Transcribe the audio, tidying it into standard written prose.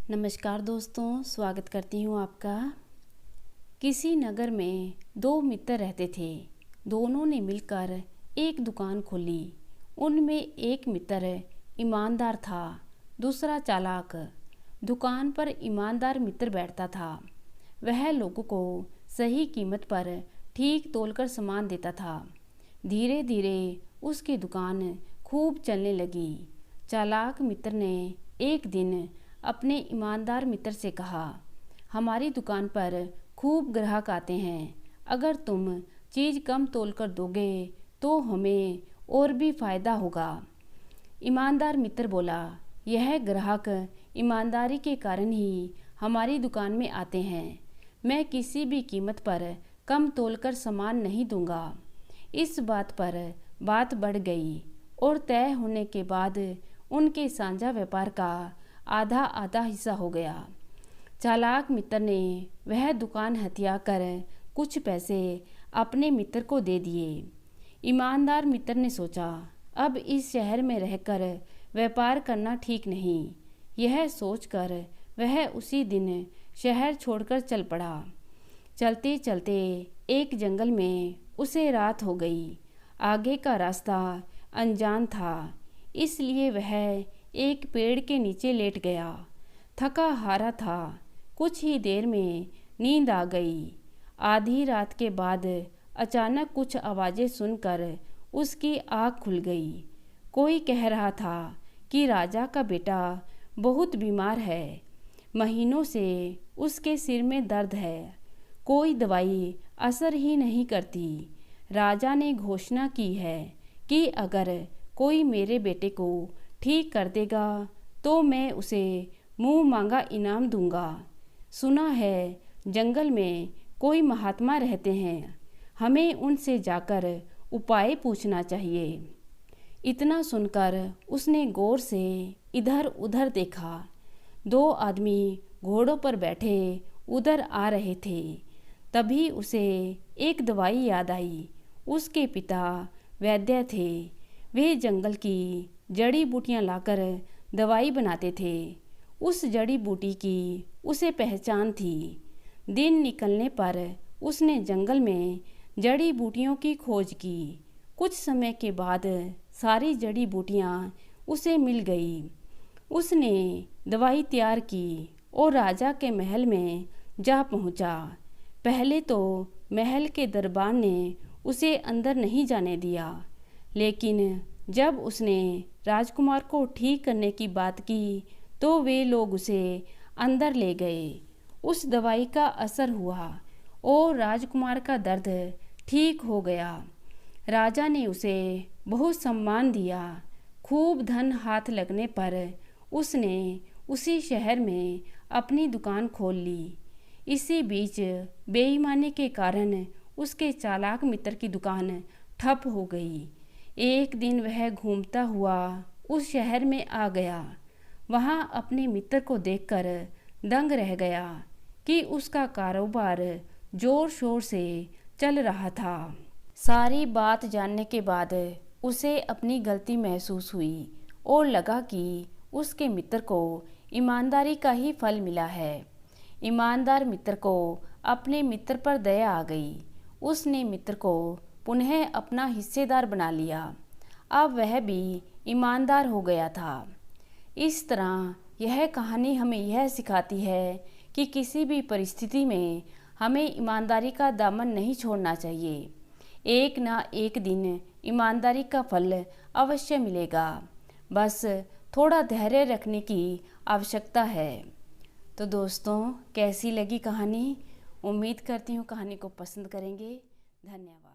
नमस्कार दोस्तों, स्वागत करती हूँ आपका। किसी नगर में दो मित्र रहते थे। दोनों ने मिलकर एक दुकान खोली। उनमें एक मित्र ईमानदार था, दूसरा चालाक। दुकान पर ईमानदार मित्र बैठता था। वह लोगों को सही कीमत पर ठीक तोलकर सामान देता था। धीरे धीरे उसकी दुकान खूब चलने लगी। चालाक मित्र ने एक दिन अपने ईमानदार मित्र से कहा, हमारी दुकान पर खूब ग्राहक आते हैं। अगर तुम चीज़ कम तोलकर दोगे तो हमें और भी फ़ायदा होगा। ईमानदार मित्र बोला, यह ग्राहक ईमानदारी के कारण ही हमारी दुकान में आते हैं। मैं किसी भी कीमत पर कम तोलकर सामान नहीं दूंगा। इस बात पर बात बढ़ गई और तय होने के बाद उनके साझा व्यापार का आधा आधा हिस्सा हो गया। चालाक मित्र ने वह दुकान हथिया कर कुछ पैसे अपने मित्र को दे दिए। ईमानदार मित्र ने सोचा, अब इस शहर में रहकर व्यापार करना ठीक नहीं। यह सोचकर वह उसी दिन शहर छोड़कर चल पड़ा। चलते चलते एक जंगल में उसे रात हो गई। आगे का रास्ता अनजान था, इसलिए वह एक पेड़ के नीचे लेट गया। थका हारा था। कुछ ही देर में नींद आ गई। आधी रात के बाद अचानक कुछ आवाज़ें सुनकर उसकी आँख खुल गई। कोई कह रहा था कि राजा का बेटा बहुत बीमार है। महीनों से उसके सिर में दर्द है। कोई दवाई असर ही नहीं करती। राजा ने घोषणा की है कि अगर कोई मेरे बेटे को ठीक कर देगा तो मैं उसे मुंह मांगा इनाम दूंगा। सुना है जंगल में कोई महात्मा रहते हैं, हमें उनसे जाकर उपाय पूछना चाहिए। इतना सुनकर उसने गौर से इधर उधर देखा। दो आदमी घोड़ों पर बैठे उधर आ रहे थे। तभी उसे एक दवाई याद आई। उसके पिता वैद्य थे। वे जंगल की जड़ी बूटियां लाकर दवाई बनाते थे। उस जड़ी बूटी की उसे पहचान थी। दिन निकलने पर उसने जंगल में जड़ी बूटियों की खोज की। कुछ समय के बाद सारी जड़ी बूटियां उसे मिल गई। उसने दवाई तैयार की और राजा के महल में जा पहुंचा। पहले तो महल के दरबार ने उसे अंदर नहीं जाने दिया, लेकिन जब उसने राजकुमार को ठीक करने की बात की तो वे लोग उसे अंदर ले गए। उस दवाई का असर हुआ और राजकुमार का दर्द ठीक हो गया। राजा ने उसे बहुत सम्मान दिया। खूब धन हाथ लगने पर उसने उसी शहर में अपनी दुकान खोल ली। इसी बीच बेईमानी के कारण उसके चालाक मित्र की दुकान ठप हो गई। एक दिन वह घूमता हुआ उस शहर में आ गया। वहां अपने मित्र को देखकर दंग रह गया कि उसका कारोबार जोर शोर से चल रहा था। सारी बात जानने के बाद उसे अपनी गलती महसूस हुई और लगा कि उसके मित्र को ईमानदारी का ही फल मिला है। ईमानदार मित्र को अपने मित्र पर दया आ गई। उसने मित्र को पुनः अपना हिस्सेदार बना लिया। अब वह भी ईमानदार हो गया था। इस तरह यह कहानी हमें यह सिखाती है कि किसी भी परिस्थिति में हमें ईमानदारी का दामन नहीं छोड़ना चाहिए। एक ना एक दिन ईमानदारी का फल अवश्य मिलेगा। बस थोड़ा धैर्य रखने की आवश्यकता है। तो दोस्तों, कैसी लगी कहानी? उम्मीद करती हूँ कहानी को पसंद करेंगे। धन्यवाद।